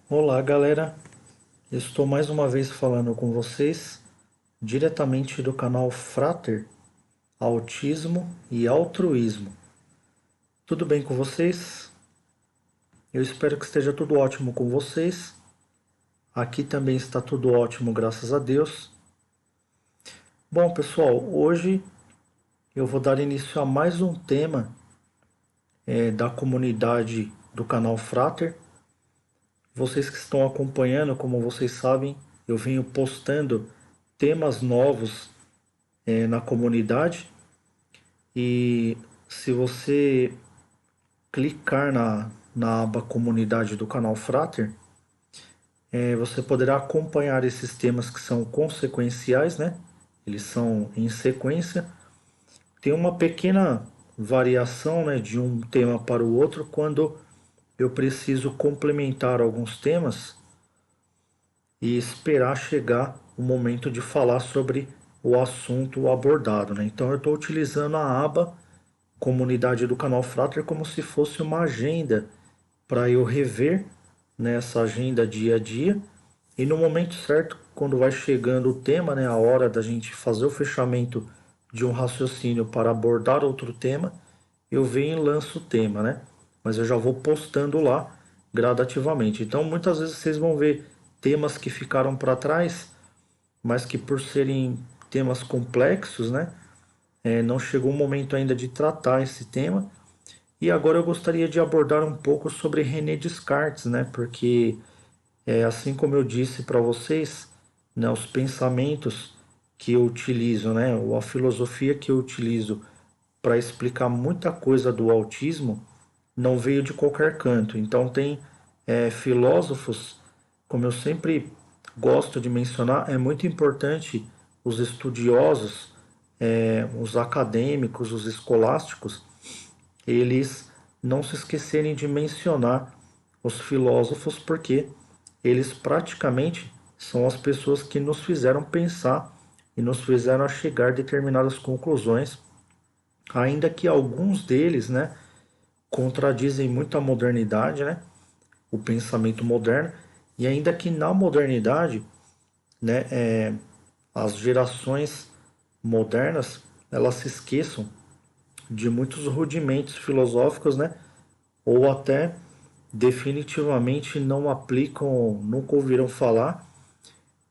Olá, galera. Estou mais uma vez falando com vocês diretamente do canal Frater, Autismo e Altruísmo. Tudo bem com vocês? Eu espero que esteja tudo ótimo com vocês. Aqui também está tudo ótimo, graças a Deus. Bom, pessoal, hoje eu vou dar início a mais um tema da comunidade do canal Frater. Vocês que estão acompanhando, como vocês sabem, eu venho postando temas novos na comunidade. E se você clicar na aba comunidade do canal Frater, você poderá acompanhar esses temas que são consequenciais, né? Eles são em sequência. Tem uma pequena variação, né, de um tema para o outro quando eu preciso complementar alguns temas e esperar chegar o momento de falar sobre o assunto abordado, né? Então eu estou utilizando a aba comunidade do canal Frater como se fosse uma agenda para eu rever nessa agenda dia a dia e no momento certo, quando vai chegando o tema, né, a hora da gente fazer o fechamento de um raciocínio para abordar outro tema, eu venho e lanço o tema, né? Mas eu já vou postando lá gradativamente. Então, muitas vezes vocês vão ver temas que ficaram para trás, mas que por serem temas complexos, né, não chegou o momento ainda de tratar esse tema. E agora eu gostaria de abordar um pouco sobre René Descartes, né? Porque assim como eu disse para vocês, né, os pensamentos que eu utilizo, né, ou a filosofia que eu utilizo para explicar muita coisa do autismo não veio de qualquer canto. Então tem filósofos, como eu sempre gosto de mencionar, é muito importante os estudiosos, os acadêmicos, os escolásticos, eles não se esquecerem de mencionar os filósofos, porque eles praticamente são as pessoas que nos fizeram pensar e nos fizeram a chegar a determinadas conclusões, ainda que alguns deles, né, contradizem muito a modernidade, né, o pensamento moderno, e ainda que na modernidade, né, as gerações modernas elas se esqueçam de muitos rudimentos filosóficos, né, ou até definitivamente não aplicam, nunca ouviram falar.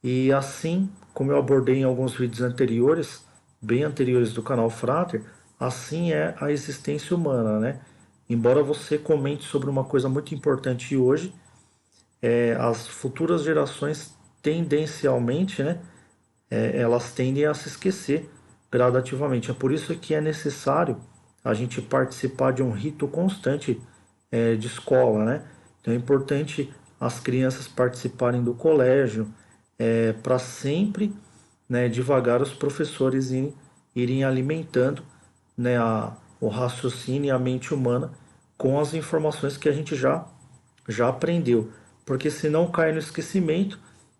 E assim como eu abordei em alguns vídeos anteriores, bem anteriores do canal Frater, assim é a existência humana, né? Embora você comente sobre uma coisa muito importante hoje, as futuras gerações tendencialmente, né, elas tendem a se esquecer gradativamente. É por isso que é necessário a gente participar de um rito constante de escola, né? Então é importante as crianças participarem do colégio para sempre, né, devagar os professores irem alimentando, né, o raciocínio e a mente humana com as informações que a gente já aprendeu, porque senão cai no esquecimento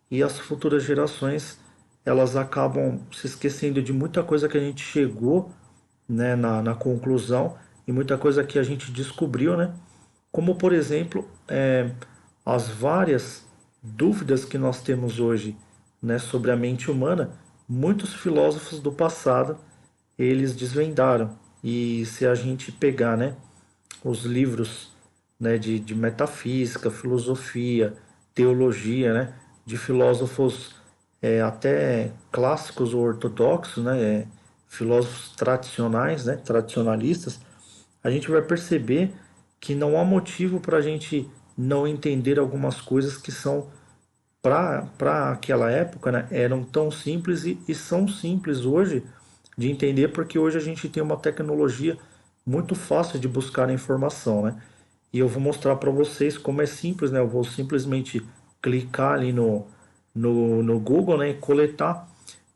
e as futuras gerações elas acabam se esquecendo de muita coisa que a gente chegou, né, na conclusão e muita coisa que a gente descobriu, né? Como por exemplo, as várias dúvidas que nós temos hoje, né, sobre a mente humana, muitos filósofos do passado eles desvendaram. E se a gente pegar, né, os livros, né, de metafísica, filosofia, teologia, né, de filósofos até clássicos ou ortodoxos, né, filósofos tradicionais, né, tradicionalistas, a gente vai perceber que não há motivo para a gente não entender algumas coisas que são para aquela época, né, eram tão simples e são simples hoje de entender, porque hoje a gente tem uma tecnologia muito fácil de buscar a informação, né? E eu vou mostrar para vocês como é simples, né? Eu vou simplesmente clicar ali no Google, né, e coletar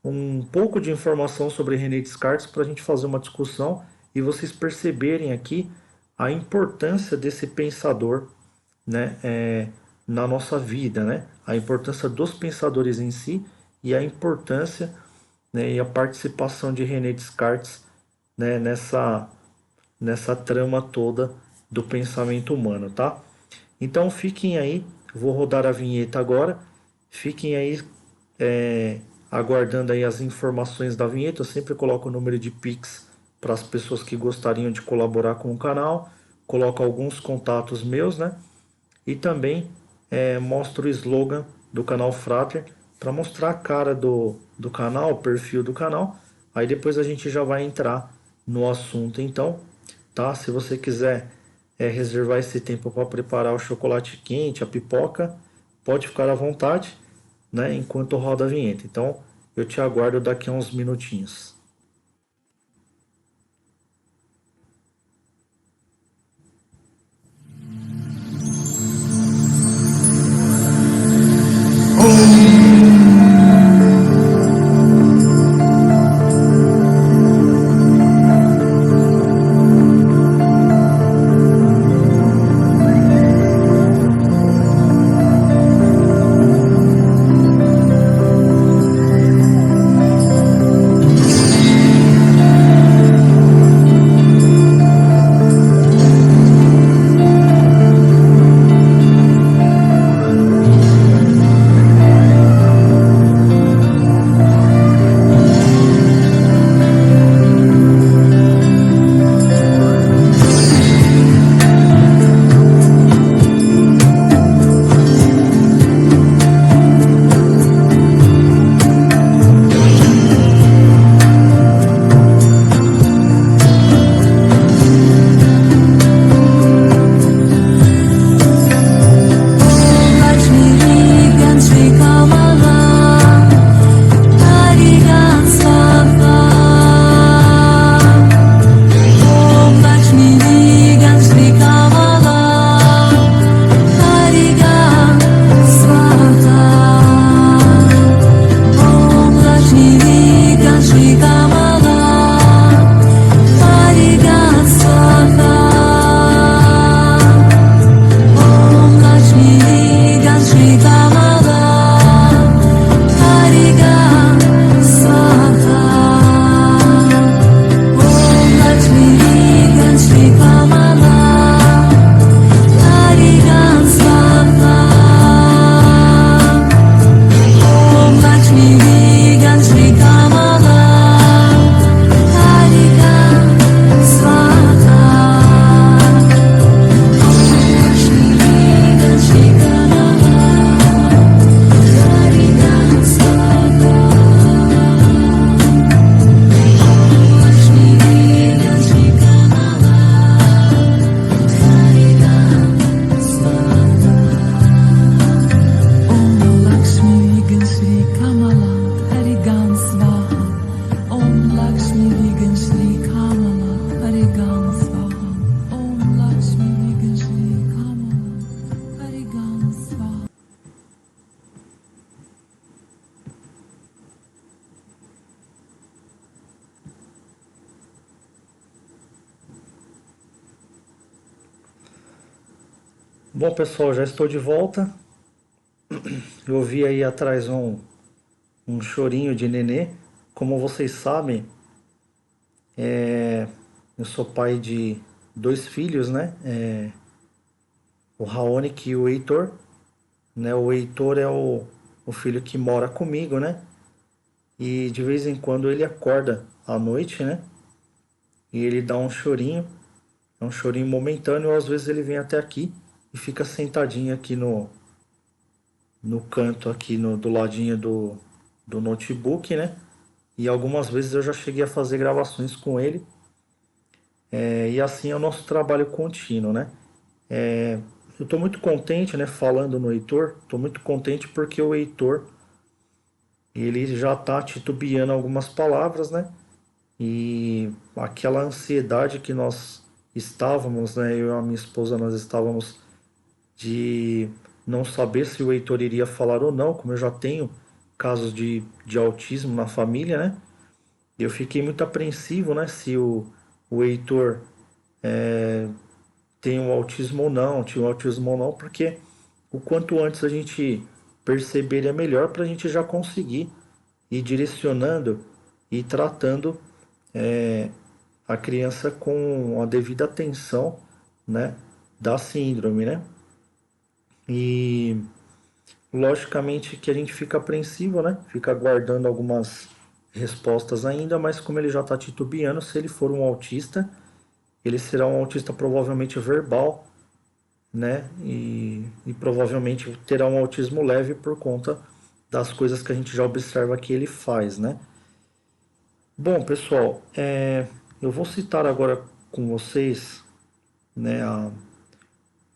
um pouco de informação sobre René Descartes para a gente fazer uma discussão e vocês perceberem aqui a importância desse pensador, né, na nossa vida, né? A importância dos pensadores em si e a importância, né, e a participação de René Descartes, né, nessa trama toda do pensamento humano, tá? Então fiquem aí Vou rodar a vinheta agora. Fiquem aí aguardando aí as informações da vinheta. Eu sempre coloco o número de Pix para as pessoas que gostariam de colaborar com o canal. Coloco alguns contatos meus, né? E também mostro o slogan do canal Frater para mostrar a cara do canal, o perfil do canal. Aí depois a gente já vai entrar no assunto então, tá? Se você quiser reservar esse tempo para preparar o chocolate quente, a pipoca, pode ficar à vontade, né? Enquanto roda a vinheta. Então eu te aguardo daqui a uns minutinhos. Bom, pessoal, já estou de volta. Eu ouvi aí atrás um chorinho de nenê. Como vocês sabem, eu sou pai de dois filhos, né? O Raonic e o Heitor. Né? O Heitor é o filho que mora comigo, né? E de vez em quando ele acorda à noite, né? E ele dá um chorinho. É um chorinho momentâneo. Às vezes ele vem até aqui e fica sentadinho aqui no canto, aqui do ladinho do notebook, né? E algumas vezes eu já cheguei a fazer gravações com ele. E assim é o nosso trabalho contínuo, né? Eu estou muito contente, né? Falando no Heitor, estou muito contente porque o Heitor ele já está titubeando algumas palavras, né? E aquela ansiedade que nós estávamos, né? Eu e a minha esposa nós estávamos de não saber se o Heitor iria falar ou não, como eu já tenho casos de autismo na família, né? Eu fiquei muito apreensivo, né? Se o Heitor tem um autismo ou não, tinha um autismo ou não, porque o quanto antes a gente perceber é melhor para a gente já conseguir ir direcionando e tratando a criança com a devida atenção, né, da síndrome, né? E logicamente que a gente fica apreensivo, né? Fica aguardando algumas respostas ainda, mas como ele já está titubeando, se ele for um autista, ele será um autista provavelmente verbal, né? E provavelmente terá um autismo leve por conta das coisas que a gente já observa que ele faz, né? Bom, pessoal, eu vou citar agora com vocês, né,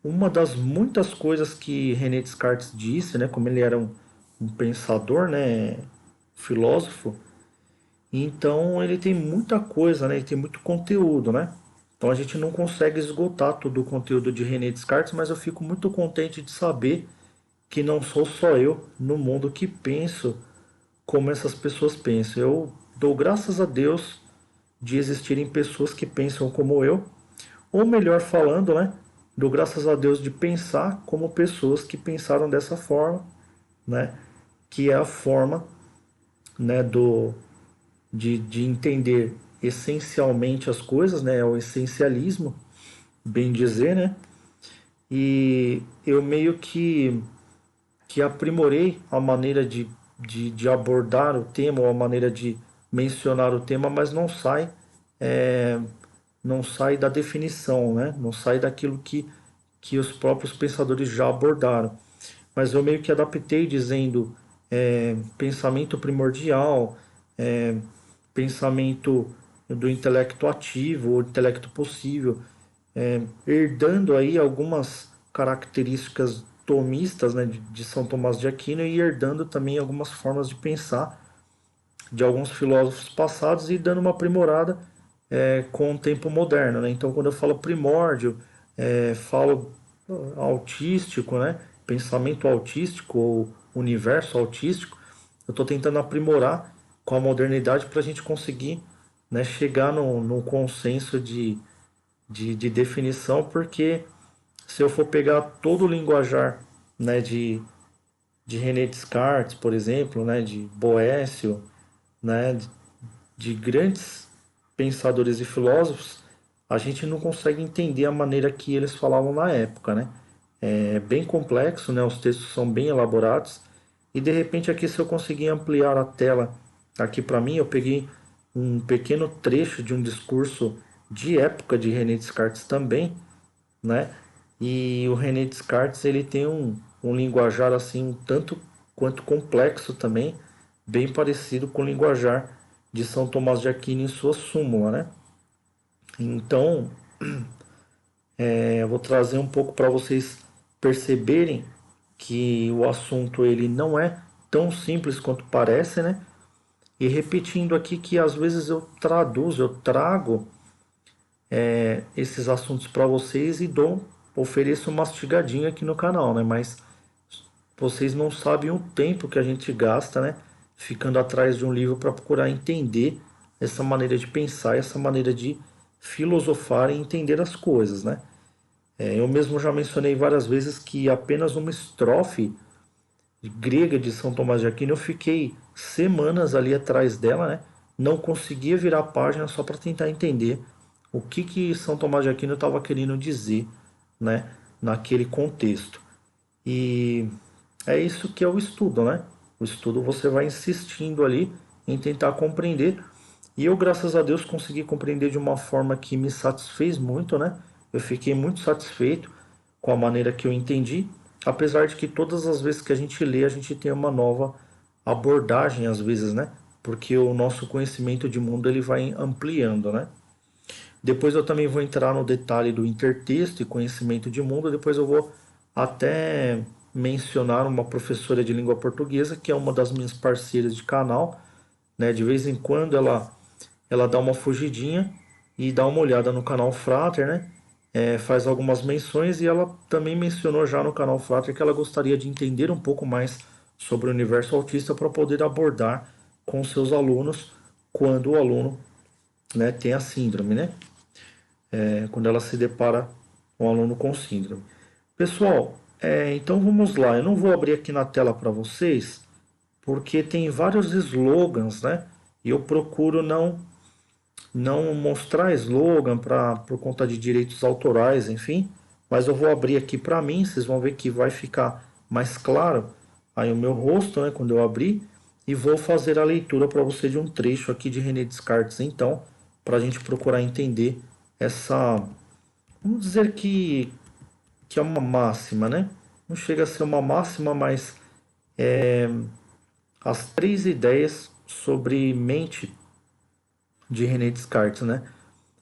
uma das muitas coisas que René Descartes disse, né, como ele era um pensador, né, filósofo, então ele tem muita coisa, né, ele tem muito conteúdo, né? Então a gente não consegue esgotar todo o conteúdo de René Descartes, mas eu fico muito contente de saber que não sou só eu no mundo que penso como essas pessoas pensam. Eu dou graças a Deus de existirem pessoas que pensam como eu, ou melhor falando, né? Dou graças a Deus de pensar como pessoas que pensaram dessa forma, né? Que é a forma, né, de entender essencialmente as coisas, né? É o essencialismo, bem dizer, né? E eu meio que aprimorei a maneira de abordar o tema, ou a maneira de mencionar o tema, mas é, não sai da definição, né? Não sai daquilo que os próprios pensadores já abordaram. Mas eu meio que adaptei dizendo pensamento primordial, é, pensamento do intelecto ativo, ou intelecto possível, herdando aí algumas características tomistas, né, de São Tomás de Aquino e herdando também algumas formas de pensar de alguns filósofos passados e dando uma aprimorada com o tempo moderno, né? Então, quando eu falo primórdio, falo autístico, né? Pensamento autístico ou universo autístico, eu estou tentando aprimorar com a modernidade para a gente conseguir, né, chegar no consenso de definição, porque se eu for pegar todo o linguajar, né, de René Descartes, por exemplo, né, de Boécio, né, de grandes pensadores e filósofos, a gente não consegue entender a maneira que eles falavam na época, né? É bem complexo, né? Os textos são bem elaborados e de repente aqui se eu conseguir ampliar a tela aqui para mim, eu peguei um pequeno trecho de um discurso de época de René Descartes também, né? E o René Descartes ele tem um linguajar assim um tanto quanto complexo também, bem parecido com o linguajar de São Tomás de Aquino em sua súmula, né? Então, eu vou trazer um pouco para vocês perceberem que o assunto ele não é tão simples quanto parece, né? E repetindo aqui que às vezes eu traduzo, eu trago esses assuntos para vocês e ofereço uma mastigadinha aqui no canal, né? Mas vocês não sabem o tempo que a gente gasta, né? Ficando atrás de um livro para procurar entender essa maneira de pensar, essa maneira de filosofar e entender as coisas, né? Eu mesmo já mencionei várias vezes que apenas uma estrofe grega de São Tomás de Aquino eu fiquei semanas ali atrás dela, né? Não conseguia virar a página só para tentar entender o que São Tomás de Aquino estava querendo dizer, né? Naquele contexto. E é isso que é o estudo, né? O estudo você vai insistindo ali em tentar compreender. E eu, graças a Deus, consegui compreender de uma forma que me satisfez muito, né? Eu fiquei muito satisfeito com a maneira que eu entendi, apesar de que todas as vezes que a gente lê, a gente tem uma nova abordagem às vezes, né? Porque o nosso conhecimento de mundo ele vai ampliando, né? Depois eu também vou entrar no detalhe do intertexto e conhecimento de mundo. Depois eu vou até mencionar uma professora de língua portuguesa, que é uma das minhas parceiras de canal. Né? De vez em quando ela dá uma fugidinha e dá uma olhada no canal Frater, né? Faz algumas menções e ela também mencionou já no canal Frater que ela gostaria de entender um pouco mais sobre o universo autista para poder abordar com seus alunos quando o aluno, né, tem a síndrome, né? Quando ela se depara com um aluno com síndrome. Pessoal, então vamos lá. Eu não vou abrir aqui na tela para vocês, porque tem vários slogans, né? E eu procuro não mostrar slogan por conta de direitos autorais, enfim. mas eu vou abrir aqui para mim, vocês vão ver que vai ficar mais claro aí o meu rosto, né, quando eu abrir, e vou fazer a leitura para você de um trecho aqui de René Descartes, então, para a gente procurar entender essa, vamos dizer que é uma máxima, né? Não chega a ser uma máxima, mas as três ideias sobre mente de René Descartes, né?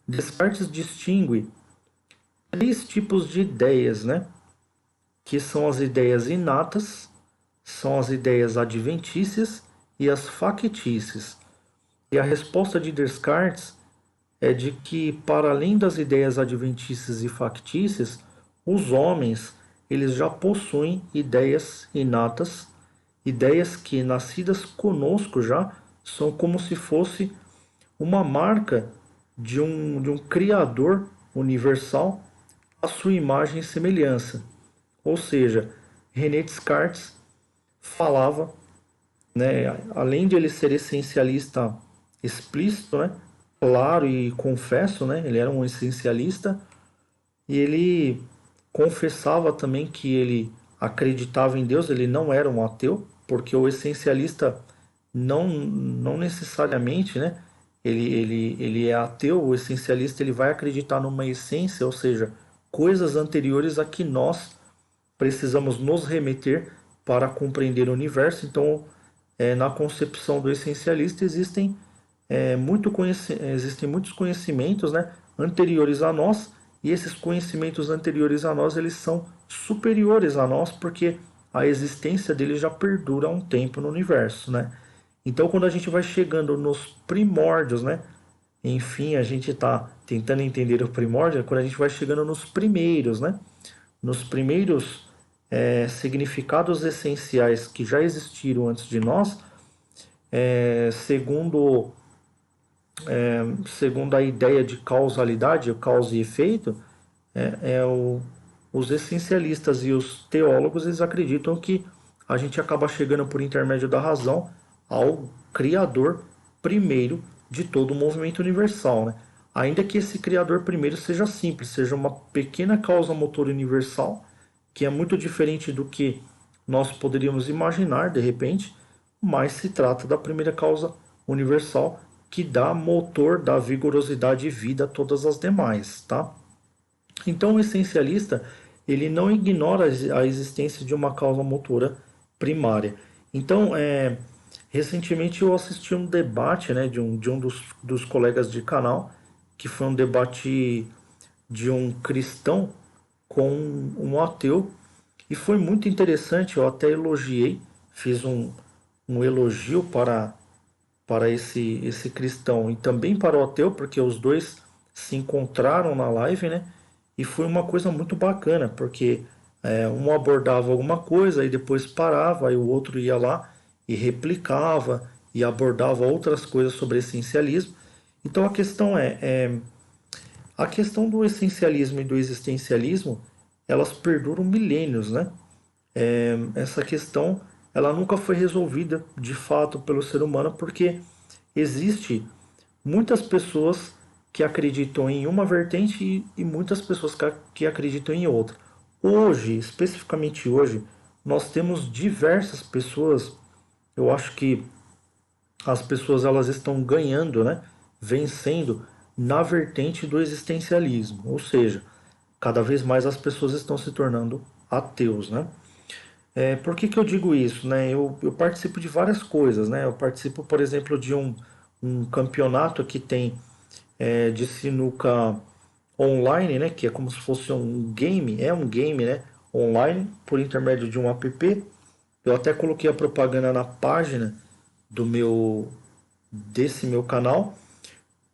Descartes distingue três tipos de ideias, né? Que são as ideias inatas, são as ideias adventícias e as factícias. E a resposta de Descartes é de que, para além das ideias adventícias e factícias, os homens eles já possuem ideias inatas, ideias que, nascidas conosco já, são como se fosse uma marca de um Criador universal à sua imagem e semelhança. Ou seja, René Descartes falava, né, além de ele ser essencialista explícito, né, claro e confesso, né, ele era um essencialista e ele confessava também que ele acreditava em Deus, ele não era um ateu, porque o essencialista não necessariamente, né, ele é ateu, o essencialista ele vai acreditar numa essência, ou seja, coisas anteriores a que nós precisamos nos remeter para compreender o universo. Então, na concepção do essencialista existem muitos conhecimentos, né, anteriores a nós, e esses conhecimentos anteriores a nós eles são superiores a nós porque a existência deles já perdura há um tempo no universo, né? Então, quando a gente vai chegando nos primórdios, né? Enfim, a gente está tentando entender o primórdio quando a gente vai chegando nos primeiros, né? Nos primeiros significados essenciais que já existiram antes de nós, segundo segundo a ideia de causalidade, causa e efeito, os essencialistas e os teólogos eles acreditam que a gente acaba chegando por intermédio da razão ao Criador primeiro de todo o movimento universal, né? Ainda que esse Criador primeiro seja simples, seja uma pequena causa motor universal, que é muito diferente do que nós poderíamos imaginar de repente, mas se trata da primeira causa universal que dá motor, dá vigorosidade e vida a todas as demais, tá? Então o essencialista ele não ignora a existência de uma causa motora primária. Então, recentemente eu assisti um debate, né, de um dos colegas de canal, que foi um debate de um cristão com um ateu, e foi muito interessante, eu até elogiei, fiz um elogio para esse cristão e também para o ateu, porque os dois se encontraram na live, né? E foi uma coisa muito bacana, porque um abordava alguma coisa e depois parava, aí o outro ia lá e replicava e abordava outras coisas sobre essencialismo. Então a questão a questão do essencialismo e do existencialismo, elas perduram milênios, né? Essa questão ela nunca foi resolvida de fato pelo ser humano porque existe muitas pessoas que acreditam em uma vertente e muitas pessoas que acreditam em outra. Hoje, especificamente hoje, nós temos diversas pessoas. Eu acho que as pessoas elas estão ganhando, né? Vencendo na vertente do existencialismo, ou seja, cada vez mais as pessoas estão se tornando ateus, né? Por que eu digo isso, né? Eu participo de várias coisas, né? Eu participo, por exemplo, de um campeonato que tem de sinuca online, né? Que é como se fosse um game, é um game, né? Online, por intermédio de um app. Eu até coloquei a propaganda na página do desse meu canal,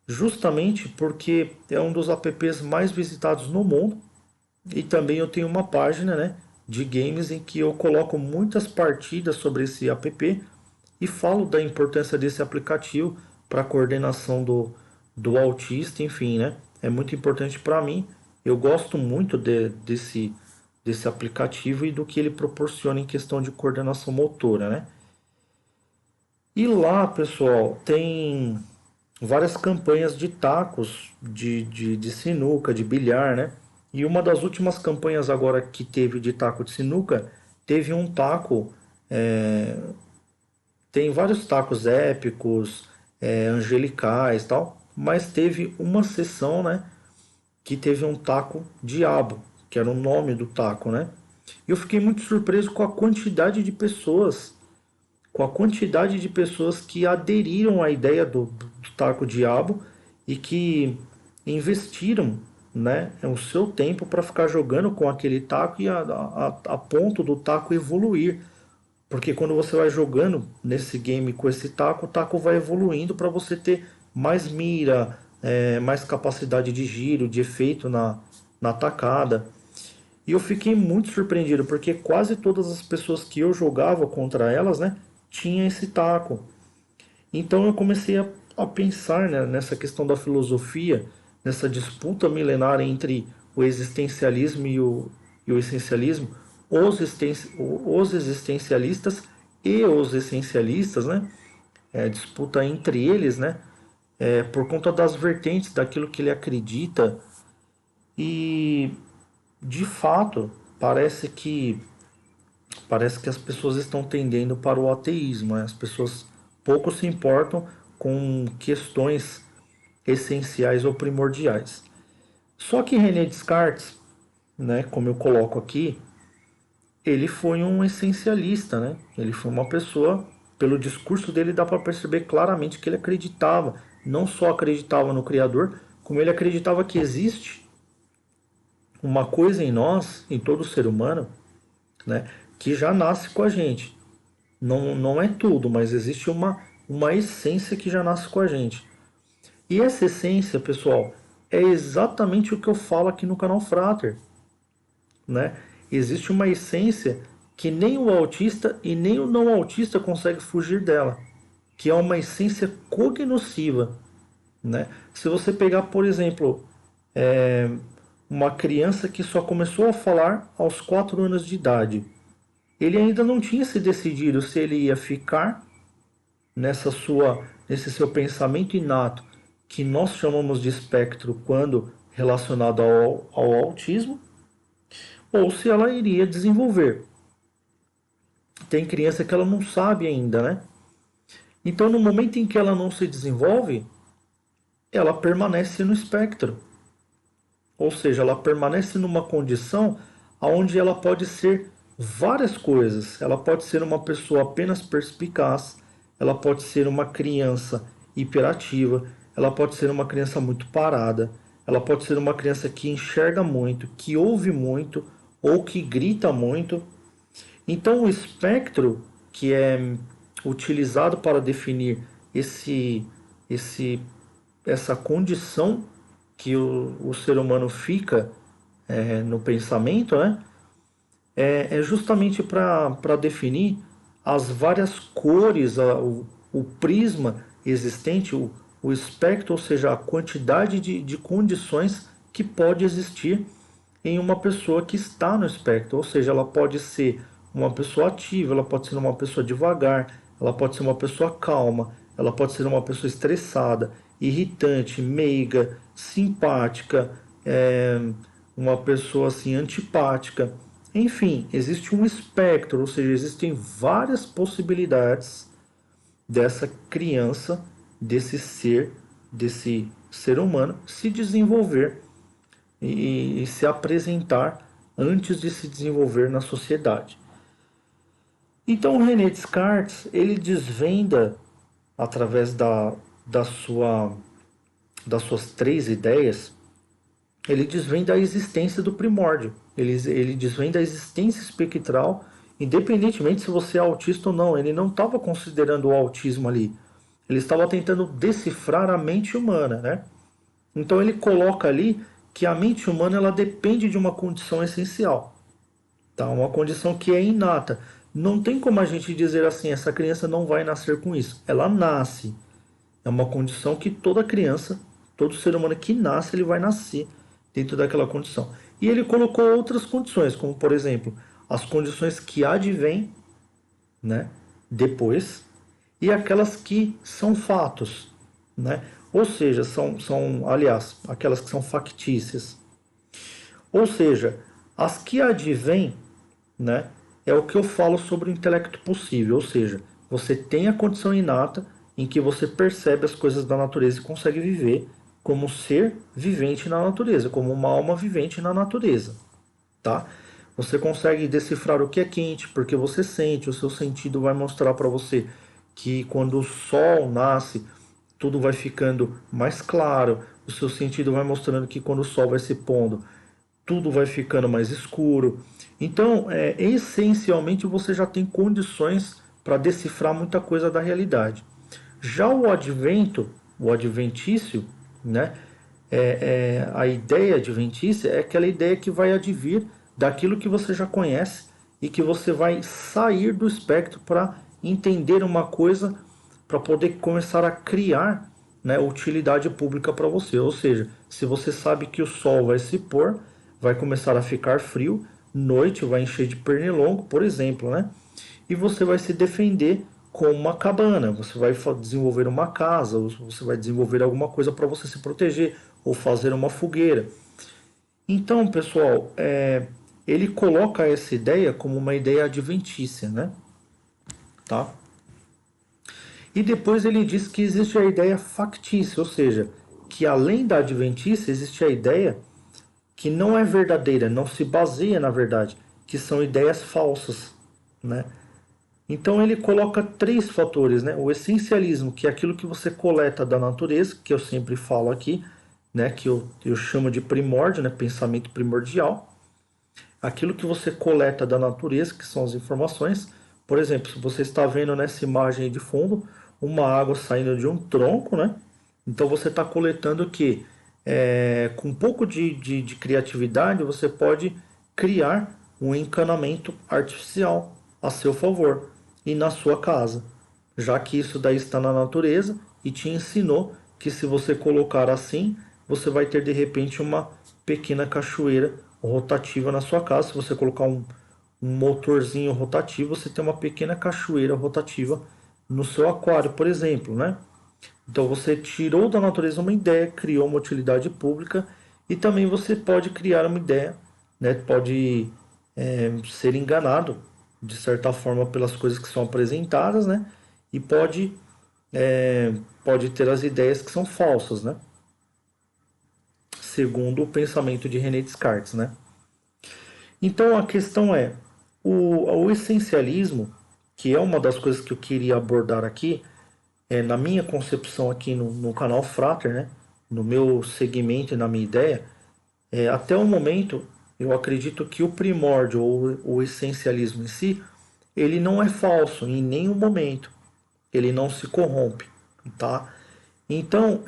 justamente porque é um dos apps mais visitados no mundo. E também eu tenho uma página, né, de games em que eu coloco muitas partidas sobre esse app e falo da importância desse aplicativo para a coordenação do autista, enfim, né? É muito importante para mim. Eu gosto muito desse aplicativo e do que ele proporciona em questão de coordenação motora, né? E lá, pessoal, tem várias campanhas de tacos, de sinuca, de bilhar, né? E uma das últimas campanhas agora que teve de taco de sinuca, teve um taco, tem vários tacos épicos, angelicais e tal, mas teve uma sessão, né, que teve um taco diabo, que era o nome do taco, né? E eu fiquei muito surpreso com a quantidade de pessoas, que aderiram à ideia do taco diabo e que investiram, né, o seu tempo para ficar jogando com aquele taco e a ponto do taco evoluir. Porque quando você vai jogando nesse game com esse taco, o taco vai evoluindo para você ter mais mira, mais capacidade de giro, de efeito na tacada. E eu fiquei muito surpreendido, porque quase todas as pessoas que eu jogava contra elas, né, tinha esse taco. Então eu comecei a pensar, né, nessa questão da filosofia, nessa disputa milenar entre o existencialismo e o essencialismo, os existencialistas e os essencialistas, né? Disputa entre eles, né? Por conta das vertentes daquilo que ele acredita. E de fato parece que as pessoas estão tendendo para o ateísmo, né? As pessoas pouco se importam com questões essenciais ou primordiais. Só que René Descartes, né, como eu coloco aqui, ele foi um essencialista, né? Ele foi uma pessoa, pelo discurso dele dá para perceber claramente que ele acreditava, não só acreditava no Criador, como ele acreditava que existe uma coisa em nós, em todo ser humano, né, que já nasce com a gente. Não é tudo, mas existe uma essência que já nasce com a gente. E essa essência, pessoal, é exatamente o que eu falo aqui no canal Frater, né? Existe uma essência que nem o autista e nem o não autista consegue fugir dela, que é uma essência cognosciva, né? Se você pegar, por exemplo, uma criança que só começou a falar aos 4 anos de idade, ele ainda não tinha se decidido se ele ia ficar nesse seu pensamento inato, que nós chamamos de espectro quando relacionado ao autismo, ou se ela iria desenvolver. Tem criança que ela não sabe ainda, né? Então, no momento em que ela não se desenvolve, ela permanece no espectro. Ou seja, ela permanece numa condição onde ela pode ser várias coisas. Ela pode ser uma pessoa apenas perspicaz, ela pode ser uma criança hiperativa, ela pode ser uma criança muito parada, ela pode ser uma criança que enxerga muito, que ouve muito ou que grita muito. Então, o espectro que é utilizado para definir esse, esse, essa condição que o ser humano fica no pensamento, né? É justamente para definir as várias cores, o prisma existente, o espectro, ou seja, a quantidade de condições que pode existir em uma pessoa que está no espectro. Ou seja, ela pode ser uma pessoa ativa, ela pode ser uma pessoa devagar, ela pode ser uma pessoa calma, ela pode ser uma pessoa estressada, irritante, meiga, simpática, uma pessoa assim antipática. Enfim, existe um espectro, ou seja, existem várias possibilidades dessa criança, desse ser humano se desenvolver e se apresentar antes de se desenvolver na sociedade. Então, René Descartes ele desvenda através das suas 3 ideias, ele desvenda a existência do primórdio. Ele desvenda a existência espectral, independentemente se você é autista ou não. Ele não estava considerando o autismo ali. Ele estava tentando decifrar a mente humana, né? Então ele coloca ali que a mente humana ela depende de uma condição essencial, tá? Uma condição que é inata. Não tem como a gente dizer assim, essa criança não vai nascer com isso. Ela nasce. É uma condição que toda criança, todo ser humano que nasce, ele vai nascer dentro daquela condição. E ele colocou outras condições, como por exemplo, as condições que advêm, né, depois, e aquelas que são fatos, né? Ou seja, aliás, aquelas que são factícias. Ou seja, as que advêm, né, é o que eu falo sobre o intelecto possível, ou seja, você tem a condição inata em que você percebe as coisas da natureza e consegue viver como um ser vivente na natureza, como uma alma vivente na natureza, tá? Você consegue decifrar o que é quente, porque você sente, o seu sentido vai mostrar para você que quando o sol nasce, tudo vai ficando mais claro, o seu sentido vai mostrando que quando o sol vai se pondo, tudo vai ficando mais escuro. Então, essencialmente, você já tem condições para decifrar muita coisa da realidade. Já o advento, o adventício, né, a ideia adventícia é aquela ideia que vai advir daquilo que você já conhece e que você vai sair do espectro para entender uma coisa, para poder começar a criar, né, utilidade pública para você. Ou seja, se você sabe que o sol vai se pôr, vai começar a ficar frio, noite vai encher de pernilongo, por exemplo, né? E você vai se defender com uma cabana, você vai desenvolver uma casa, ou você vai desenvolver alguma coisa para você se proteger, ou fazer uma fogueira. Então, pessoal, ele coloca essa ideia como uma ideia adventícia, né? Tá? E depois ele diz que existe a ideia factícia, ou seja, que além da adventícia existe a ideia que não é verdadeira, não se baseia na verdade, que são ideias falsas, né? Então ele coloca três fatores, né? O essencialismo, que é aquilo que você coleta da natureza, que eu sempre falo aqui, né? Que eu chamo de primórdio, né? Pensamento primordial. Aquilo que você coleta da natureza, que são as informações. Por exemplo, se você está vendo nessa imagem de fundo uma água saindo de um tronco, né? Então você está coletando que com um pouco de criatividade você pode criar um encanamento artificial a seu favor e na sua casa, já que isso daí está na natureza e te ensinou que se você colocar assim, você vai ter de repente uma pequena cachoeira rotativa na sua casa. Se você colocar um motorzinho rotativo, você tem uma pequena cachoeira rotativa no seu aquário, por exemplo, né? Então você tirou da natureza uma ideia, criou uma utilidade pública e também você pode criar uma ideia, né? Pode ser enganado de certa forma pelas coisas que são apresentadas, né? E pode ter as ideias que são falsas, né? Segundo o pensamento de René Descartes, né? Então a questão é o essencialismo, que é uma das coisas que eu queria abordar aqui, na minha concepção aqui no canal Frater, né? No meu segmento e na minha ideia, até o momento eu acredito que o primórdio ou o essencialismo em si, ele não é falso em nenhum momento, ele não se corrompe, tá? Então,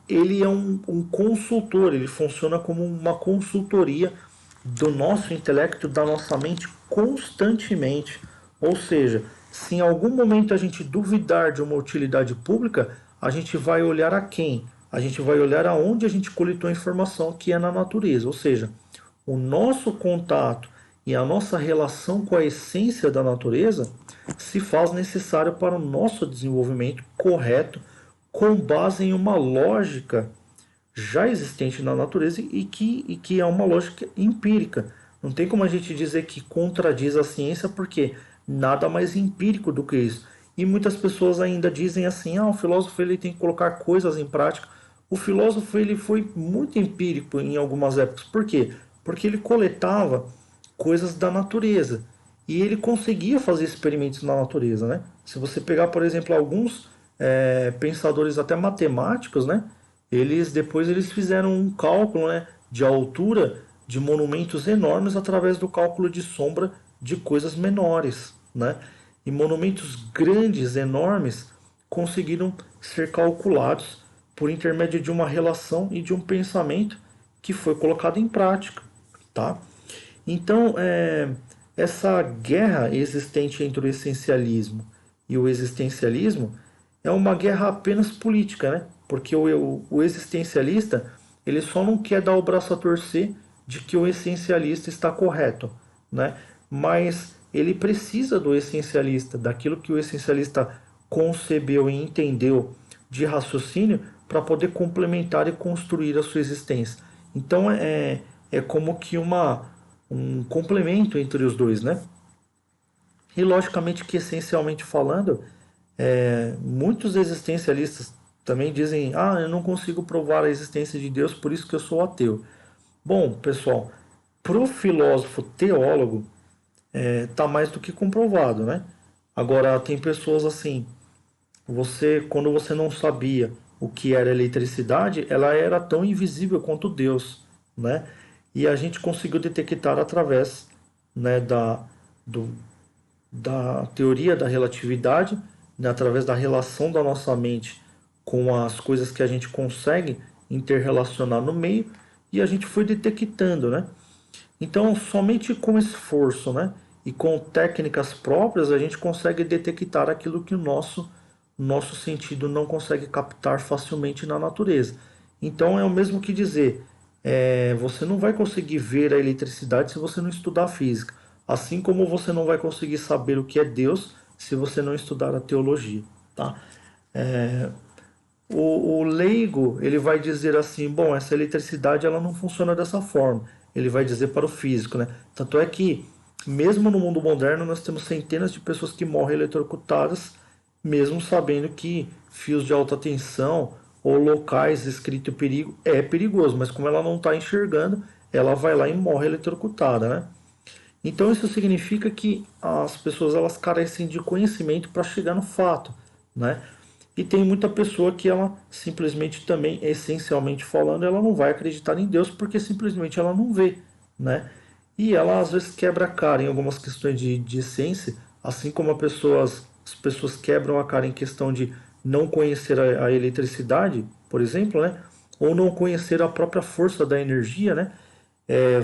ele é um consultor, ele funciona como uma consultoria do nosso intelecto, da nossa mente constantemente. Ou seja, se em algum momento a gente duvidar de uma utilidade pública, a gente vai olhar a quem? A gente vai olhar aonde a gente coletou a informação, que é na natureza. Ou seja, o nosso contato e a nossa relação com a essência da natureza se faz necessário para o nosso desenvolvimento correto, com base em uma lógica já existente na natureza e que é uma lógica empírica. Não tem como a gente dizer que contradiz a ciência, porque nada mais empírico do que isso. E muitas pessoas ainda dizem assim: o filósofo ele tem que colocar coisas em prática. O filósofo ele foi muito empírico em algumas épocas. Por quê? Porque ele coletava coisas da natureza e ele conseguia fazer experimentos na natureza, né? Se você pegar, por exemplo, alguns pensadores até matemáticos, né? Depois eles fizeram um cálculo, né, de altura de monumentos enormes através do cálculo de sombra de coisas menores, né? E monumentos grandes, enormes, conseguiram ser calculados por intermédio de uma relação e de um pensamento que foi colocado em prática, tá? Então, essa guerra existente entre o essencialismo e o existencialismo é uma guerra apenas política, né? Porque o existencialista ele só não quer dar o braço a torcer de que o essencialista está correto, né? Mas ele precisa do essencialista, daquilo que o essencialista concebeu e entendeu de raciocínio para poder complementar e construir a sua existência. Então é como que um complemento entre os dois, né? E logicamente que essencialmente falando, muitos existencialistas também dizem, ah, eu não consigo provar a existência de Deus, por isso que eu sou ateu. Bom, pessoal, pro filósofo teólogo, tá mais do que comprovado, né? Agora, tem pessoas assim, quando você não sabia o que era eletricidade, ela era tão invisível quanto Deus, né? E a gente conseguiu detectar através, né, do, da teoria da relatividade, né, através da relação da nossa mente com as coisas que a gente consegue interrelacionar no meio, e a gente foi detectando, né? Então, somente com esforço, né, e com técnicas próprias, a gente consegue detectar aquilo que o nosso sentido não consegue captar facilmente na natureza. Então, é o mesmo que dizer, você não vai conseguir ver a eletricidade se você não estudar física, assim como você não vai conseguir saber o que é Deus se você não estudar a teologia, tá? O leigo, ele vai dizer assim, bom, essa eletricidade ela não funciona dessa forma. Ele vai dizer para o físico, né? Tanto é que, mesmo no mundo moderno, nós temos centenas de pessoas que morrem eletrocutadas, mesmo sabendo que fios de alta tensão ou locais escrito perigo é perigoso, mas como ela não está enxergando, ela vai lá e morre eletrocutada, né? Então isso significa que as pessoas elas carecem de conhecimento para chegar no fato, né? E tem muita pessoa que ela simplesmente também, essencialmente falando, ela não vai acreditar em Deus porque simplesmente ela não vê, né? E ela às vezes quebra a cara em algumas questões de essência, assim como as pessoas quebram a cara em questão de não conhecer a eletricidade, por exemplo, né? Ou não conhecer a própria força da energia, né?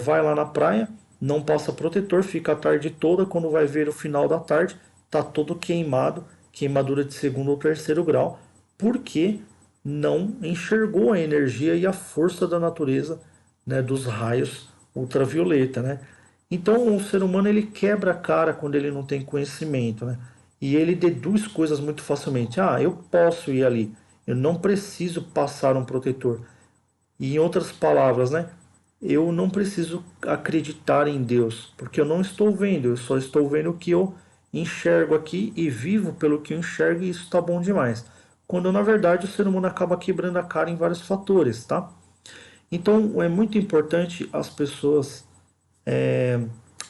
Vai lá na praia, não passa protetor, fica a tarde toda, quando vai ver o final da tarde, tá todo queimado, queimadura de segundo ou terceiro grau, porque não enxergou a energia e a força da natureza, né, dos raios ultravioleta, né? Então o ser humano ele quebra a cara quando ele não tem conhecimento, né? E ele deduz coisas muito facilmente. Ah, eu posso ir ali, eu não preciso passar um protetor. E em outras palavras, né? Eu não preciso acreditar em Deus, porque eu não estou vendo, eu só estou vendo o que eu enxergo aqui e vivo pelo que eu enxergo e isso está bom demais. Quando na verdade o ser humano acaba quebrando a cara em vários fatores, tá? Então é muito importante as pessoas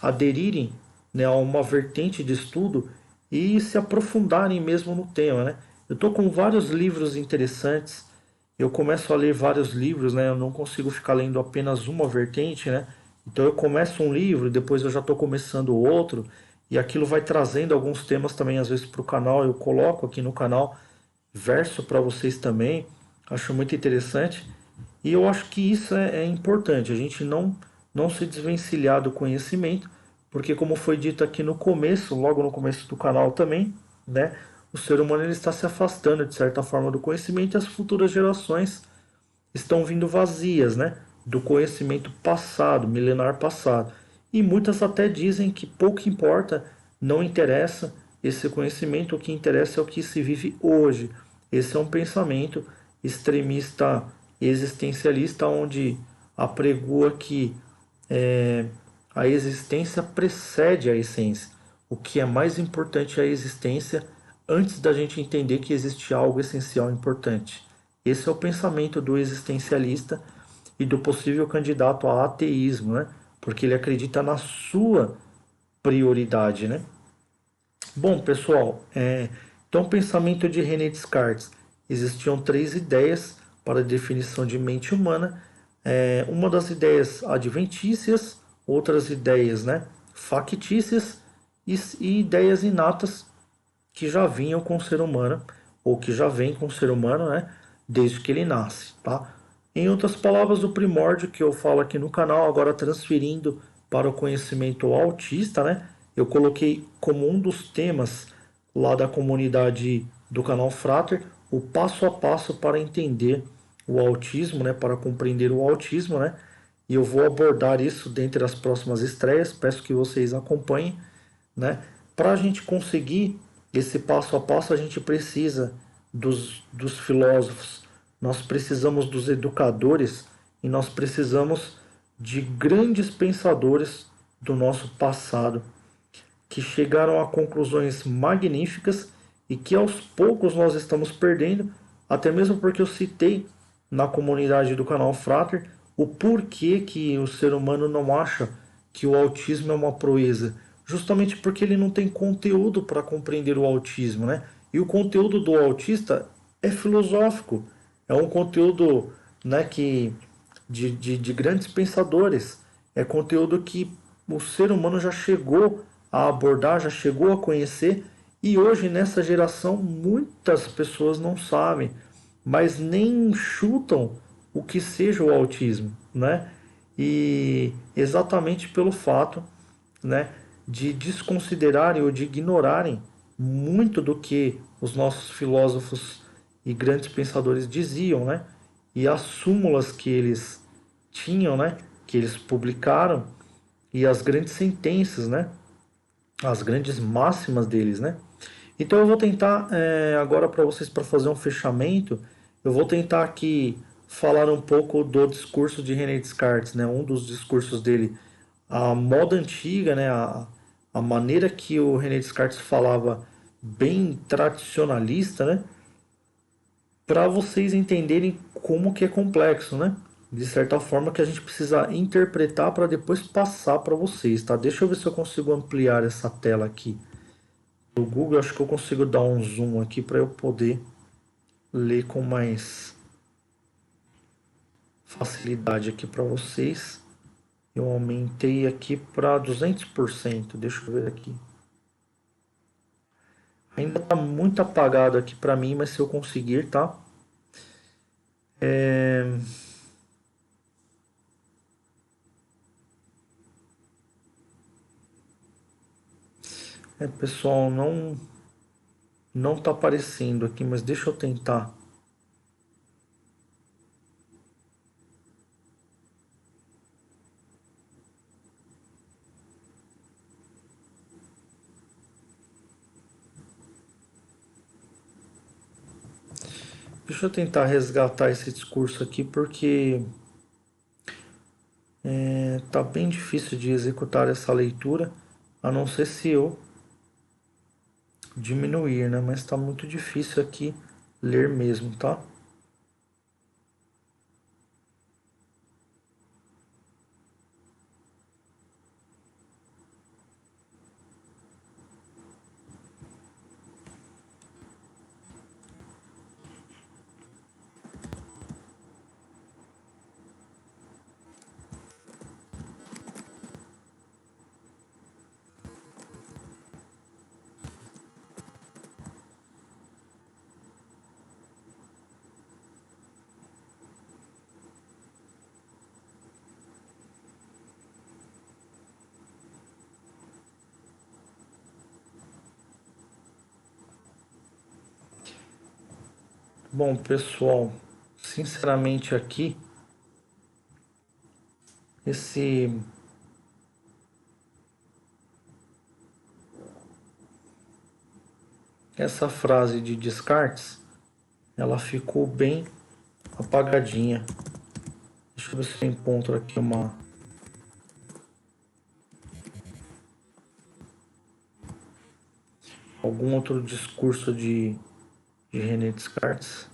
aderirem, né, a uma vertente de estudo e se aprofundarem mesmo no tema, né? Eu estou com vários livros interessantes. Eu começo a ler vários livros, né? Eu não consigo ficar lendo apenas uma vertente, né? Então eu começo um livro, depois eu já estou começando outro, e aquilo vai trazendo alguns temas também às vezes para o canal. Eu coloco aqui no canal, verso para vocês também. Acho muito interessante. E eu acho que isso é importante, a gente não se desvencilhar do conhecimento, porque como foi dito aqui no começo, logo no começo do canal também, né, o ser humano ele está se afastando de certa forma do conhecimento e as futuras gerações estão vindo vazias, né, do conhecimento passado, milenar passado. E muitas até dizem que pouco importa, não interessa esse conhecimento, o que interessa é o que se vive hoje. Esse é um pensamento extremista existencialista onde apregoa que é, a existência precede a essência. O que é mais importante é a existência antes da gente entender que existe algo essencial e importante. Esse é o pensamento do existencialista e do possível candidato a ateísmo, né? Porque ele acredita na sua prioridade, né? Bom, pessoal, então o pensamento de René Descartes. Existiam três ideias para a definição de mente humana. Uma das ideias adventícias, outras ideias, né, factícias e ideias inatas que já vinham com o ser humano, ou que já vêm com o ser humano, né, desde que ele nasce, tá? Em outras palavras, o primórdio que eu falo aqui no canal, agora transferindo para o conhecimento autista, né, eu coloquei como um dos temas lá da comunidade do canal Frater, o passo a passo para entender o autismo, né, para compreender o autismo, né, e eu vou abordar isso dentre as próximas estreias, peço que vocês acompanhem, né? Para a gente conseguir esse passo a passo, a gente precisa dos filósofos, nós precisamos dos educadores e nós precisamos de grandes pensadores do nosso passado que chegaram a conclusões magníficas e que aos poucos nós estamos perdendo, até mesmo porque eu citei na comunidade do canal Frater o porquê que o ser humano não acha que o autismo é uma proeza, justamente porque ele não tem conteúdo para compreender o autismo, né? E o conteúdo do autista é filosófico, é um conteúdo, né, que de grandes pensadores, é conteúdo que o ser humano já chegou a abordar, já chegou a conhecer, e hoje nessa geração muitas pessoas não sabem, mas nem chutam o que seja o autismo, né? E exatamente pelo fato, né, de desconsiderarem ou de ignorarem muito do que os nossos filósofos e grandes pensadores diziam, né? E as súmulas que eles tinham, né? Que eles publicaram e as grandes sentenças, né? As grandes máximas deles, né? Então eu vou tentar agora para vocês para fazer um fechamento, eu vou tentar aqui falar um pouco do discurso de René Descartes, né? Um dos discursos dele, a moda antiga, né? A maneira que o René Descartes falava bem tradicionalista, né? Para vocês entenderem como que é complexo, né? De certa forma que a gente precisa interpretar para depois passar para vocês, tá? Deixa eu ver se eu consigo ampliar essa tela aqui do Google. Acho que eu consigo dar um zoom aqui para eu poder ler com mais facilidade aqui para vocês. Eu aumentei aqui para 200%. Deixa eu ver aqui. Ainda está muito apagado aqui para mim, mas se eu conseguir, tá? É... pessoal, não tá aparecendo aqui, mas deixa eu tentar. Deixa eu tentar resgatar esse discurso aqui porque tá bem difícil de executar essa leitura, a não ser se eu diminuir, né? Mas tá muito difícil aqui ler mesmo, tá? Bom, pessoal, sinceramente aqui, esse essa frase de Descartes, ela ficou bem apagadinha. Deixa eu ver se eu encontro aqui algum outro discurso de René Descartes.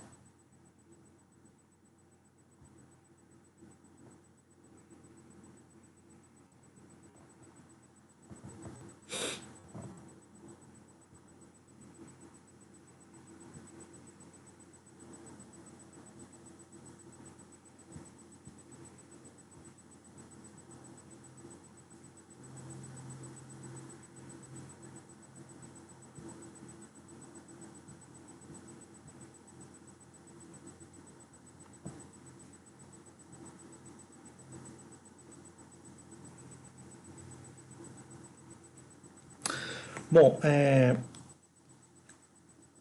Bom,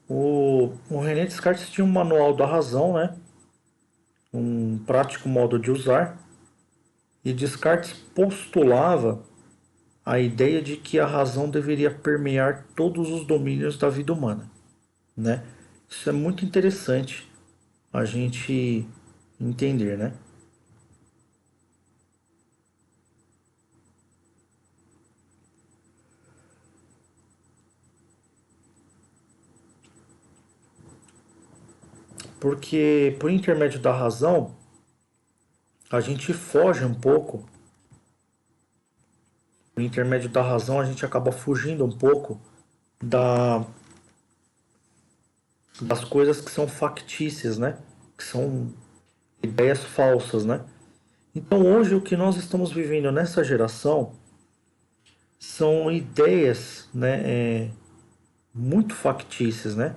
o René Descartes tinha um manual da razão, né? Um prático modo de usar, e Descartes postulava a ideia de que a razão deveria permear todos os domínios da vida humana, né? Isso é muito interessante a gente entender, né? Porque por intermédio da razão, a gente foge um pouco, por intermédio da razão, a gente acaba fugindo um pouco da, das coisas que são factícias, né? Que são ideias falsas, né? Então hoje o que nós estamos vivendo nessa geração são ideias, né, muito factícias, né?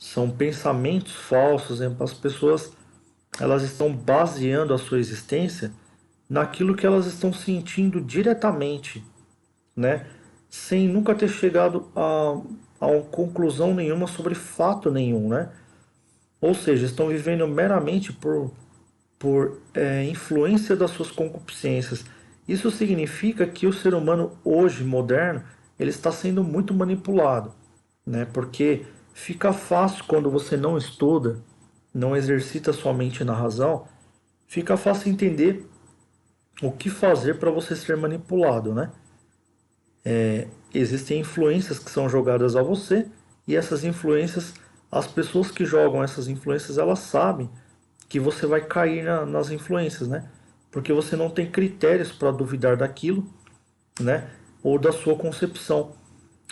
São pensamentos falsos, né? As pessoas elas estão baseando a sua existência naquilo que elas estão sentindo diretamente, né? Sem nunca ter chegado a conclusão nenhuma sobre fato nenhum, né? Ou seja, estão vivendo meramente por influência das suas concupiscências. Isso significa que o ser humano hoje, moderno, ele está sendo muito manipulado, né? Porque fica fácil quando você não estuda, não exercita sua mente na razão, fica fácil entender o que fazer para você ser manipulado, né? Existem influências que são jogadas a você e essas influências, as pessoas que jogam essas influências, elas sabem que você vai cair nas influências, né? Porque você não tem critérios para duvidar daquilo, né? Ou da sua concepção.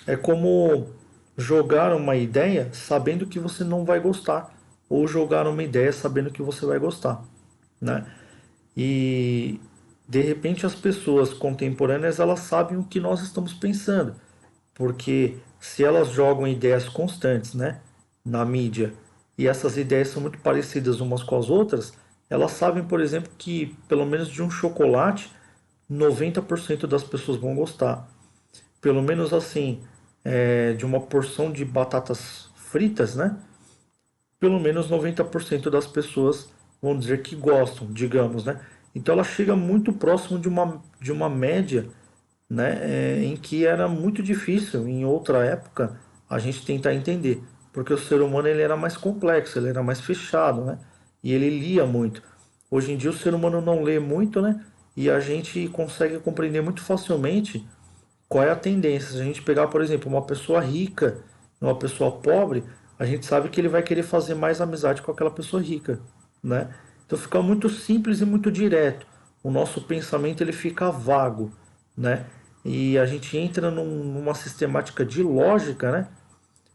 É como jogar uma ideia sabendo que você não vai gostar, ou jogar uma ideia sabendo que você vai gostar, né? E de repente as pessoas contemporâneas elas sabem o que nós estamos pensando, porque se elas jogam ideias constantes, né, na mídia, e essas ideias são muito parecidas umas com as outras, elas sabem, por exemplo, que pelo menos de um chocolate 90% das pessoas vão gostar. Pelo menos assim, de uma porção de batatas fritas, né? Pelo menos 90% das pessoas vão dizer que gostam, digamos, né? Então ela chega muito próximo de uma média, né, em que era muito difícil em outra época a gente tentar entender, porque o ser humano ele era mais complexo, ele era mais fechado, né? E ele lia muito. Hoje em dia o ser humano não lê muito, né? E a gente consegue compreender muito facilmente qual é a tendência. Se a gente pegar, por exemplo, uma pessoa rica e uma pessoa pobre, a gente sabe que ele vai querer fazer mais amizade com aquela pessoa rica, né? Então fica muito simples e muito direto. O nosso pensamento ele fica vago, né? E a gente entra numa sistemática de lógica, né?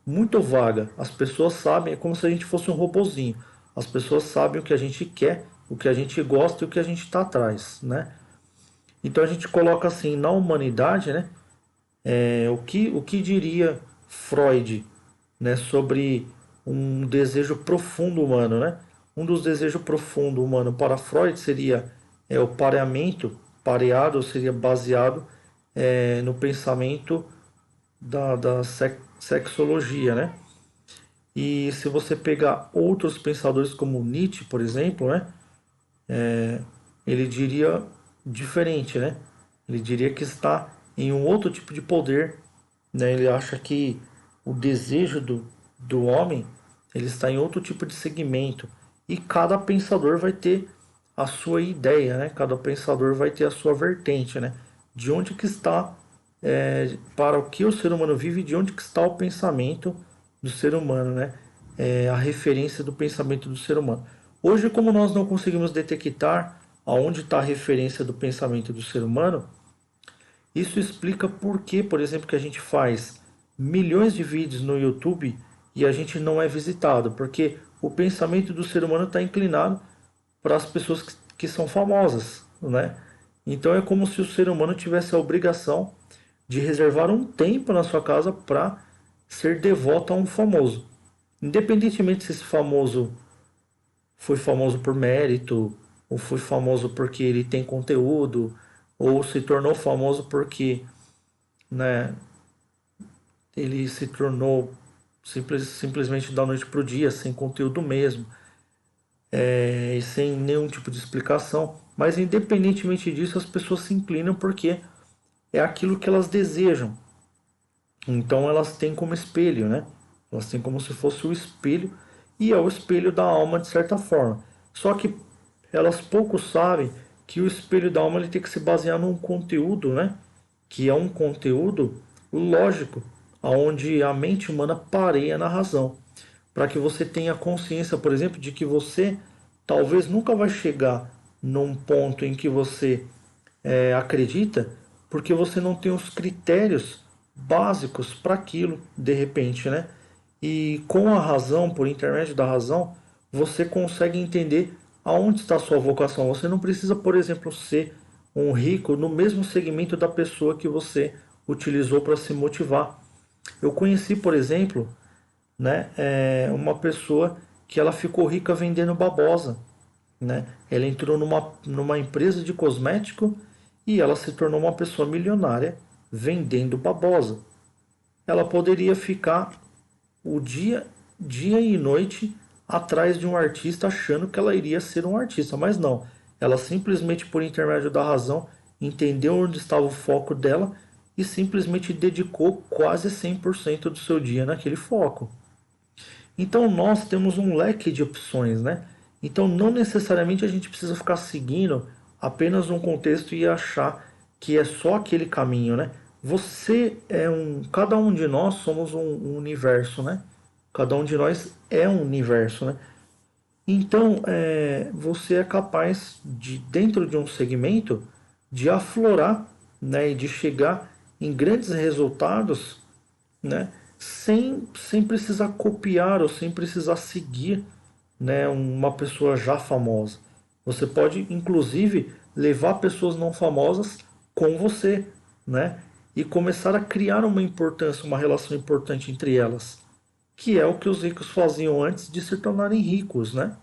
Muito vaga. As pessoas sabem, é como se a gente fosse um robozinho. As pessoas sabem o que a gente quer, o que a gente gosta e o que a gente está atrás, né? Então a gente coloca assim na humanidade, né? O que diria Freud, né, sobre um desejo profundo humano, né? Um dos desejos profundos humanos para Freud seria o pareamento, pareado seria baseado no pensamento da sexologia, né? E se você pegar outros pensadores como Nietzsche, por exemplo, né, ele diria diferente, né? Ele diria que está em um outro tipo de poder, né? Ele acha que o desejo do homem ele está em outro tipo de segmento e cada pensador vai ter a sua ideia, né? Cada pensador vai ter a sua vertente, né? De onde que está para o que o ser humano vive, de onde que está o pensamento do ser humano, né? A referência do pensamento do ser humano. Hoje, como nós não conseguimos detectar aonde está a referência do pensamento do ser humano, isso explica por que, por exemplo, que a gente faz milhões de vídeos no YouTube e a gente não é visitado, porque o pensamento do ser humano está inclinado para as pessoas que são famosas, né? Então é como se o ser humano tivesse a obrigação de reservar um tempo na sua casa para ser devoto a um famoso. Independentemente se esse famoso foi famoso por mérito, ou foi famoso porque ele tem conteúdo, ou se tornou famoso porque, né, ele se tornou simplesmente da noite para o dia, sem conteúdo mesmo, e sem nenhum tipo de explicação. Mas independentemente disso, as pessoas se inclinam porque é aquilo que elas desejam. Então elas têm como espelho, né? Elas têm como se fosse o espelho e é o espelho da alma de certa forma. Só que elas pouco sabem que o espelho da alma ele tem que se basear num conteúdo, né? Que é um conteúdo lógico, aonde a mente humana pareia na razão. para que você tenha consciência, por exemplo, de que você talvez nunca vai chegar num ponto em que você acredita, porque você não tem os critérios básicos para aquilo, de repente, né? E com a razão, por intermédio da razão, você consegue entender aonde está a sua vocação. Você não precisa, por exemplo, ser um rico no mesmo segmento da pessoa que você utilizou para se motivar. Eu conheci, por exemplo, né, uma pessoa que ela ficou rica vendendo babosa, né? Ela entrou numa empresa de cosmético e ela se tornou uma pessoa milionária vendendo babosa. Ela poderia ficar o dia e noite atrás de um artista achando que ela iria ser um artista, mas não. Ela simplesmente por intermédio da razão entendeu onde estava o foco dela e simplesmente dedicou quase 100% do seu dia naquele foco. Então nós temos um leque de opções, né? Então não necessariamente a gente precisa ficar seguindo apenas um contexto e achar que é só aquele caminho, né? Cada um de nós somos um universo, né? Cada um de nós é um universo, né? Então você é capaz de, dentro de um segmento, de aflorar, né? E de chegar em grandes resultados, né? Sem precisar copiar ou sem precisar seguir, né, uma pessoa já famosa. Você pode, inclusive, levar pessoas não famosas com você, né? E começar a criar uma importância, uma relação importante entre elas, que é o que os ricos faziam antes de se tornarem ricos, né?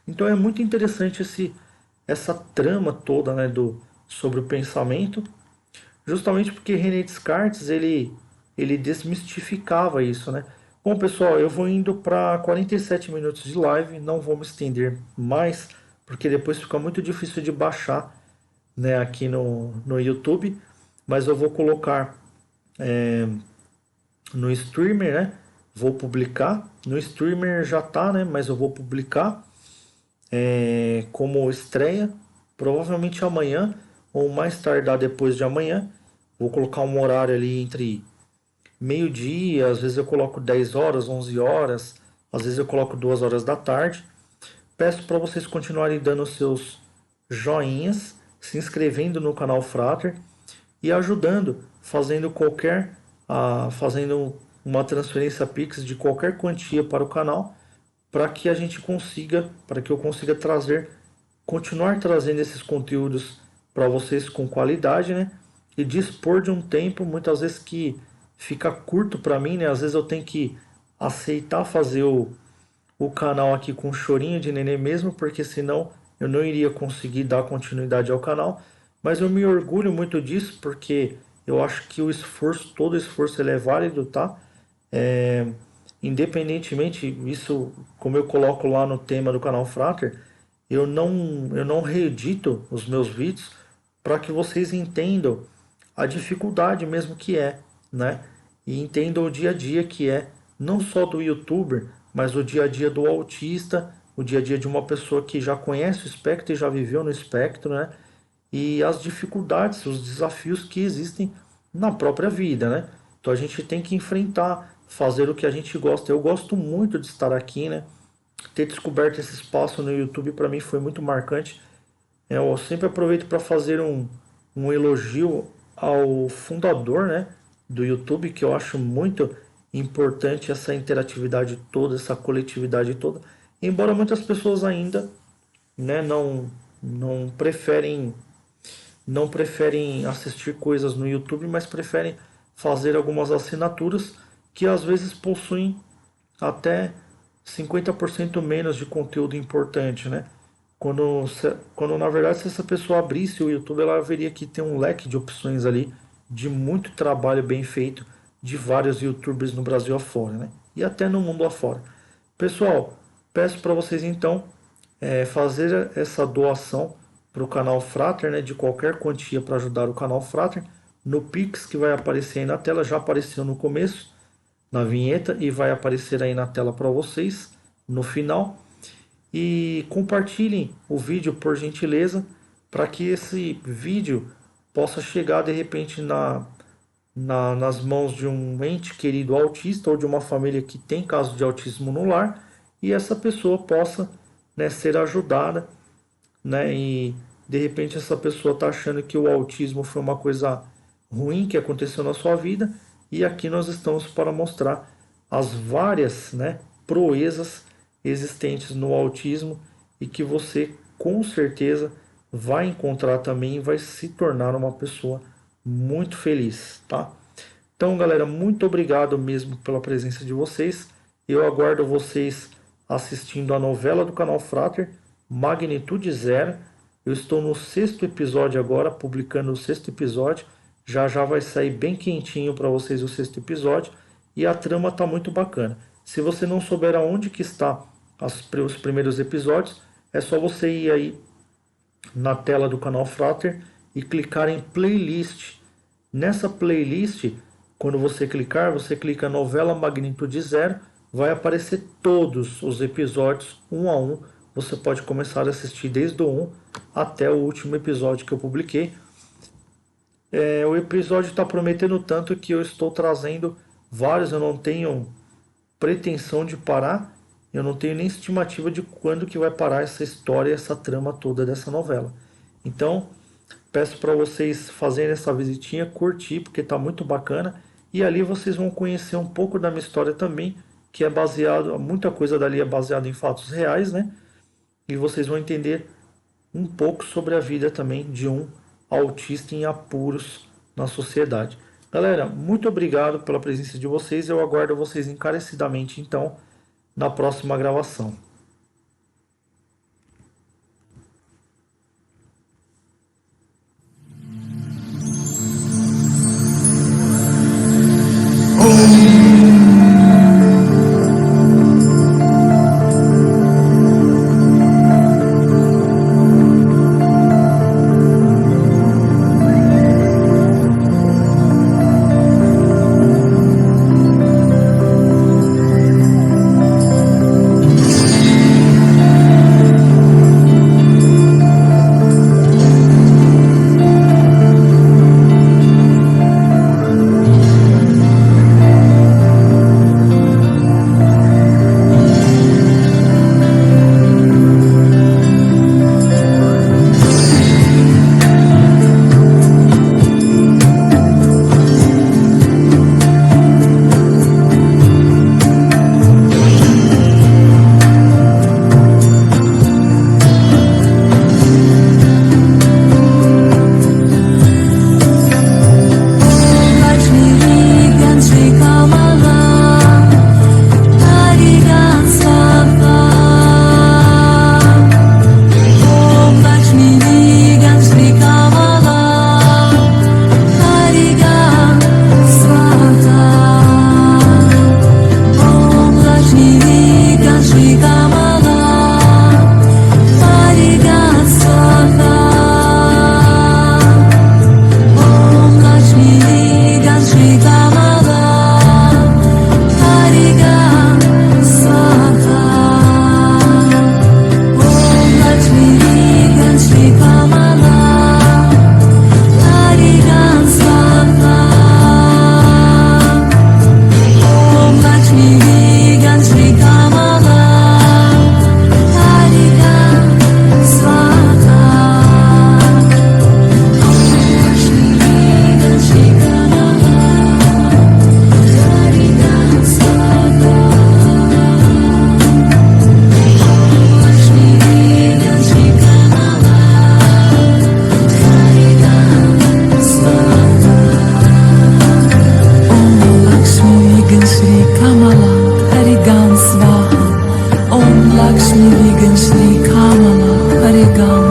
Então é muito interessante essa trama toda, né, sobre o pensamento. Justamente porque René Descartes ele desmistificava isso, né? Bom, pessoal, eu vou indo para 47 minutos de live, não vou me estender mais, porque depois fica muito difícil de baixar, né, aqui no YouTube, mas eu vou colocar no streamer, né? Vou publicar. No streamer já tá, né? Mas eu vou publicar como estreia, provavelmente amanhã ou mais tardar depois de amanhã. Vou colocar um horário ali entre meio-dia, às vezes eu coloco 10 horas, 11 horas, às vezes eu coloco 2 horas da tarde. Peço para vocês continuarem dando seus joinhas, se inscrevendo no canal Frater e ajudando, fazendo uma transferência Pix de qualquer quantia para o canal, para que eu consiga continuar trazendo esses conteúdos para vocês com qualidade, né? E dispor de um tempo, muitas vezes que fica curto para mim, né? Às vezes eu tenho que aceitar fazer o canal aqui com chorinho de nenê mesmo, porque senão eu não iria conseguir dar continuidade ao canal. Mas eu me orgulho muito disso, porque eu acho que todo o esforço ele é válido, tá? É, independentemente, isso, como eu coloco lá no tema do canal Frater, eu não reedito os meus vídeos para que vocês entendam a dificuldade mesmo que é, né? E entendam o dia a dia que é, não só do youtuber, mas o dia a dia do autista, o dia a dia de uma pessoa que já conhece o espectro e já viveu no espectro, né? E as dificuldades, os desafios que existem na própria vida, né? Então a gente tem que enfrentar, fazer o que a gente gosta. Eu gosto muito de estar aqui, né? Ter descoberto esse espaço no YouTube para mim foi muito marcante. Eu sempre aproveito para fazer um elogio ao fundador, né, do YouTube, que eu acho muito importante essa interatividade toda, essa coletividade toda. Embora muitas pessoas ainda, né, não preferem assistir coisas no YouTube, mas preferem fazer algumas assinaturas que às vezes possuem até 50% menos de conteúdo importante, né? Quando na verdade, se essa pessoa abrisse o YouTube, ela veria que tem um leque de opções ali, de muito trabalho bem feito de vários YouTubers no Brasil afora, né? E até no mundo afora. Pessoal, peço para vocês então fazer essa doação para o canal Frater, né, de qualquer quantia para ajudar o canal Frater, no Pix que vai aparecer aí na tela, já apareceu no começo, na vinheta, e vai aparecer aí na tela para vocês no final. E compartilhem o vídeo por gentileza, para que esse vídeo possa chegar de repente nas mãos de um ente querido autista ou de uma família que tem caso de autismo no lar, e essa pessoa possa, né, ser ajudada, né, e de repente essa pessoa está achando que o autismo foi uma coisa ruim que aconteceu na sua vida, e aqui nós estamos para mostrar as várias, né, proezas existentes no autismo e que você com certeza vai encontrar também e vai se tornar uma pessoa muito feliz, tá? Então, galera, muito obrigado mesmo pela presença de vocês. Eu aguardo vocês assistindo a novela do canal Frater, Magnitude Zero. Eu estou no 6º episódio agora, publicando o 6º episódio. Já já vai sair bem quentinho para vocês o 6º episódio. E a trama está muito bacana. Se você não souber aonde que está os primeiros episódios, é só você ir aí na tela do canal Frater e clicar em playlist. Nessa playlist, quando você clicar, você clica novela Magnitude Zero, vai aparecer todos os episódios um a um. Você pode começar a assistir desde o 1 até o último episódio que eu publiquei. O episódio está prometendo tanto que eu estou trazendo vários, eu não tenho pretensão de parar, eu não tenho nem estimativa de quando que vai parar essa história, essa trama toda dessa novela. Então, peço para vocês fazerem essa visitinha, curtir, porque está muito bacana. E ali vocês vão conhecer um pouco da minha história também, que é baseado, muita coisa dali é baseada em fatos reais, né? E vocês vão entender um pouco sobre a vida também de um autista em apuros na sociedade. Galera, muito obrigado pela presença de vocês. Eu aguardo vocês encarecidamente, então, na próxima gravação. Lakshmi Vegan Shri Kamala Hare Gam